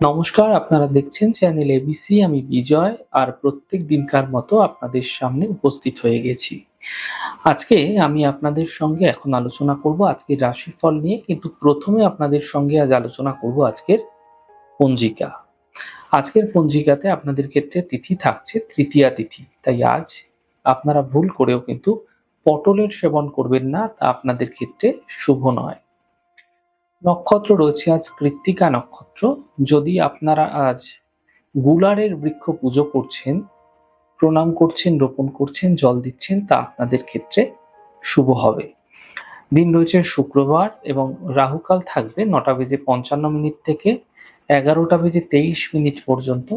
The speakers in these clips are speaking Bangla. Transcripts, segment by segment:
নমস্কার, আপনারা দেখছেন চ্যানেল এবিসি। আমি বিজয়, আর প্রত্যেক দিনকার মতো আপনাদের সামনে উপস্থিত হয়ে গেছি। আজকে আমি আপনাদের সঙ্গে এখন আলোচনা করব আজকের রাশিফল নিয়ে, কিন্তু প্রথমে আপনাদের সঙ্গে আজ আলোচনা করব আজকের পঞ্জিকা। আজকের পঞ্জিকাতে আপনাদের ক্ষেত্রে তিথি থাকছে তৃতীয়া তিথি, তাই আজ আপনারা ভুল করেও কিন্তু পটলের সেবন করবেন না, তা আপনাদের ক্ষেত্রে শুভ নয়। নক্ষত্র রয়েছে আজ কৃত্তিকা নক্ষত্র। যদি আপনারা আজ গুলারের বৃক্ষ পুজো করছেন, প্রণাম করছেন, রোপণ করছেন, জল দিচ্ছেন, তা আপনাদের ক্ষেত্রে শুভ হবে। দিন রয়েছে শুক্রবার এবং রাহুকাল থাকবে 9:55 থেকে 11:23 পর্যন্ত।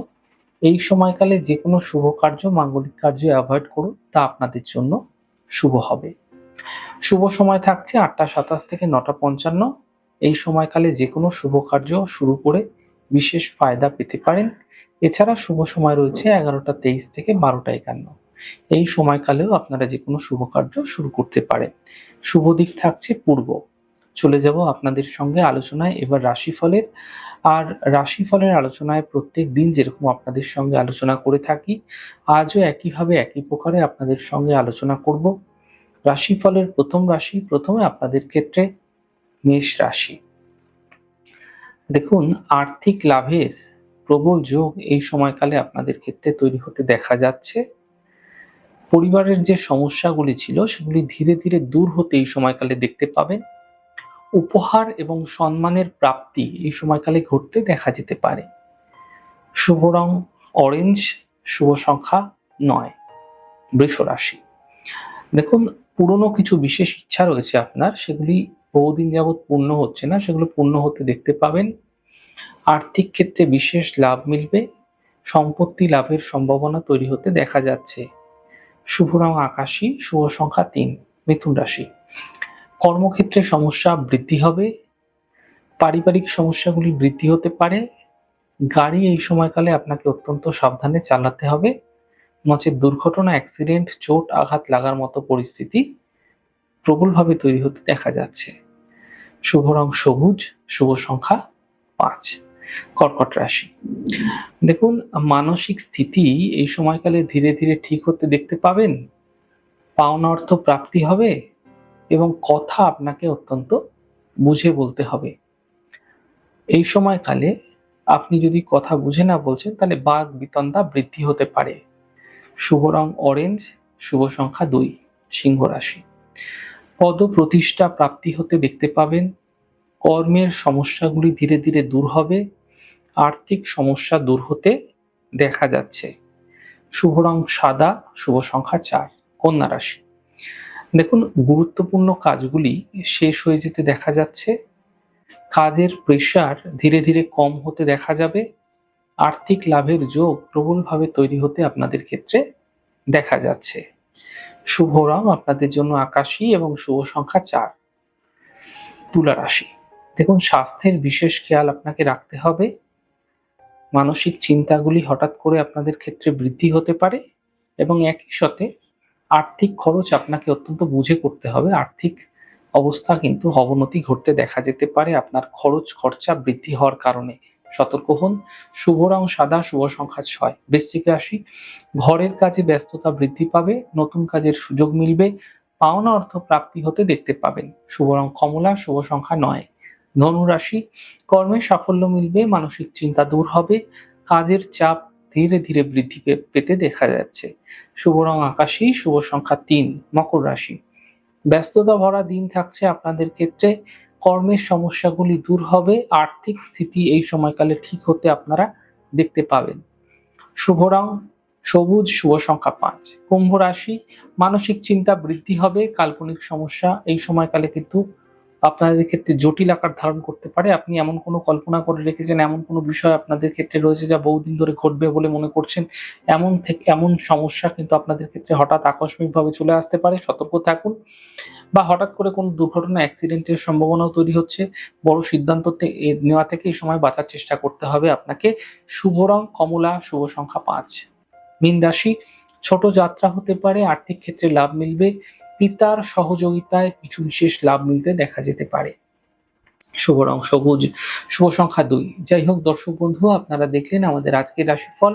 এই সময়কালে যে কোনো শুভ কার্য, মাঙ্গলিক কার্য অ্যাভয়েড করুন, তা আপনাদের জন্য শুভ হবে। শুভ সময় থাকছে 8:27 থেকে 9:55। এই সময়কালে যে কোনো শুভ কার্য শুরু করে বিশেষ ফায়দা পেতে পারেন। এছাড়া শুভ সময় রয়েছে 11:23 থেকে 12:51। এই সময়কালেও আপনারা যে কোনো শুভ কার্য শুরু করতে পারেন। শুভ দিক থাকছে পূর্ব। চলে যাব আপনাদের সঙ্গে আলোচনায় এবার রাশিফলের। আর রাশিফলের আলোচনায় প্রত্যেক দিন যেরকম আপনাদের সঙ্গে আলোচনা করে থাকি, আজও একইভাবে একই প্রকারে আপনাদের সঙ্গে আলোচনা করব। রাশিফলের প্রথম রাশি, প্রথমে আপনাদের ক্ষেত্রে মেষ রাশি। দেখুন, আর্থিক লাভের প্রবল যোগ এই সময়কালে আপনাদের ক্ষেত্রে তৈরি হতে দেখা যাচ্ছে। পরিবারের যে সমস্যাগুলি ছিল সেগুলি ধীরে ধীরে দূর হতে এই সময়কালে দেখতে পাবেন। উপহার এবং সম্মানের প্রাপ্তি এই সময়কালে ঘটতে দেখা যেতে পারে। শুভ রং অরেঞ্জ, শুভ সংখ্যা 9। বৃষ রাশি। দেখুন, পুরনো কিছু বিশেষ ইচ্ছা রয়েছে আপনার, সেগুলি বহুদিন যাবৎ পূর্ণ হচ্ছে না, সেগুলো পূর্ণ হতে দেখতে পাবেন। আর্থিক ক্ষেত্রে বিশেষ লাভ মিলবে। সম্পত্তি লাভের সম্ভাবনা তৈরি হতে দেখা যাচ্ছে। শুভ রং আকাশী, শুভ সংখ্যা 3। মিথুন রাশি। কর্মক্ষেত্রে সমস্যা বৃদ্ধি হবে। পারিবারিক সমস্যাগুলি বৃদ্ধি হতে পারে। গাড়ি এই সময়কালে আপনাকে অত্যন্ত সাবধানে চালাতে হবে, নচেৎ দুর্ঘটনা, অ্যাক্সিডেন্ট, চোট আঘাত লাগার মতো পরিস্থিতি প্রবলভাবে তৈরি হতে দেখা যাচ্ছে। শুভ রং সবুজ, শুভ সংখ্যা 5। কর্কট রাশি। দেখুন, মানসিক স্থিতি এই সময়কালে ধীরে ধীরে ঠিক হতে দেখতে পাবেন। পাওনা অর্থ প্রাপ্তি হবে এবং কথা আপনাকে অত্যন্ত বুঝে বলতে হবে। এই সময়কালে আপনি যদি কথা বুঝে না বলছেন, তাহলে বাক বিতণ্ডা বৃদ্ধি হতে পারে। শুভ রং অরেঞ্জ, শুভ সংখ্যা 2। সিংহ রাশি। পদ প্রতিষ্ঠা প্রাপ্তি হতে দেখতে পাবেন। কর্মের সমস্যাগুলি ধীরে ধীরে দূর হবে। আর্থিক সমস্যা দূর হতে দেখা যাচ্ছে। শুভ রং সাদা, শুভ সংখ্যা 4। কন্যা রাশি। দেখুন, গুরুত্বপূর্ণ কাজগুলি শেষ হয়ে যেতে দেখা যাচ্ছে। কাজের প্রেসার ধীরে ধীরে কম হতে দেখা যাবে। আর্থিক লাভের যোগ প্রবলভাবে তৈরি হতে আপনাদের ক্ষেত্রে দেখা যাচ্ছে। শুভ রং আপনাদের জন্য আকাশী এবং শুভ সংখ্যা 4। তুলা রাশি। দেখুন, স্বাস্থ্যের বিশেষ খেয়াল আপনাকে রাখতে হবে। মানসিক চিন্তাগুলি হঠাৎ করে আপনাদের ক্ষেত্রে বৃদ্ধি হতে পারে এবং একই সাথে আর্থিক খরচ আপনাকে অত্যন্ত বুঝে করতে হবে। আর্থিক অবস্থা কিন্তু অবনতি ঘটতে দেখা যেতে পারে আপনার খরচ খরচা বৃদ্ধি হওয়ার কারণে। সতর্ক হন। শুভ রং সাদা, শুভ সংখ্যা 6। বৃশ্চিক রাশি। ঘরের কাজে ব্যস্ততা বৃদ্ধি পাবে। নতুন কাজের সুযোগ মিলবে। পাওনা অর্থ প্রাপ্তি হতে দেখতে পাবেন। শুভ রং কমলা, শুভ সংখ্যা 9। ধনু রাশি। কর্মে সাফল্য মিলবে। মানসিক চিন্তা দূর হবে। কাজের চাপ ধীরে ধীরে বৃদ্ধি পেতে দেখা যাচ্ছে। শুভ রং আকাশী, শুভ সংখ্যা 3। মকর রাশি। ব্যস্ততা ভরা দিন থাকছে আপনাদের ক্ষেত্রে। কর্মের সমস্যাগুলি দূর হবে। আর্থিক স্থিতি এই সময়কালে ঠিক হতে আপনারা দেখতে পাবেন। শুভ রং সবুজ, শুভ সংখ্যা 5। কুম্ভ রাশি। মানসিক চিন্তা বৃদ্ধি হবে। কাল্পনিক সমস্যা এই সময়কালে কিন্তু আপনাদের ক্ষেত্রে জটিল আকার ধারণ করতে পারে। আপনি এমন কোনো কল্পনা করে রেখেছেন, এমন কোনো বিষয় আপনাদের ক্ষেত্রে রয়েছে যা বহুদিন ধরে ঘটবে বলে মনে করছেন। এমন সমস্যা কিন্তু আপনাদের ক্ষেত্রে হঠাৎ আকস্মিকভাবে চলে আসতে পারে। সতর্ক থাকুন। বা হঠাৎ করে কোনো দুর্ঘটনা, অ্যাক্সিডেন্টের সম্ভাবনাও তৈরি হচ্ছে। বড় সিদ্ধান্ত নেওয়া থেকে এই সময় বাঁচার চেষ্টা করতে হবে আপনাকে। শুভ রং কমলা, শুভ সংখ্যা 5। মীন রাশি। ছোট যাত্রা হতে পারে। আর্থিক ক্ষেত্রে লাভ মিলবে। পিতার সহযোগিতায় কিছু বিশেষ লাভ মিলতে দেখা যেতে পারে। শুভ রং সবুজ, শুভ সংখ্যা ২। যাই হোক দর্শক বন্ধু, আপনারা দেখলেন আমাদের আজকের রাশিফল।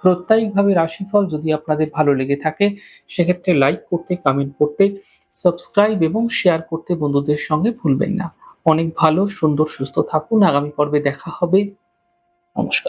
প্রত্যায়িকভাবে রাশিফল যদি আপনাদের ভালো লেগে থাকে সেক্ষেত্রে লাইক করতে, কমেন্ট করতে, সাবস্ক্রাইব এবং শেয়ার করতে বন্ধুদের সঙ্গে ভুলবেন না। অনেক ভালো, সুন্দর, সুস্থ থাকুন। আগামী পর্বে দেখা হবে। নমস্কার।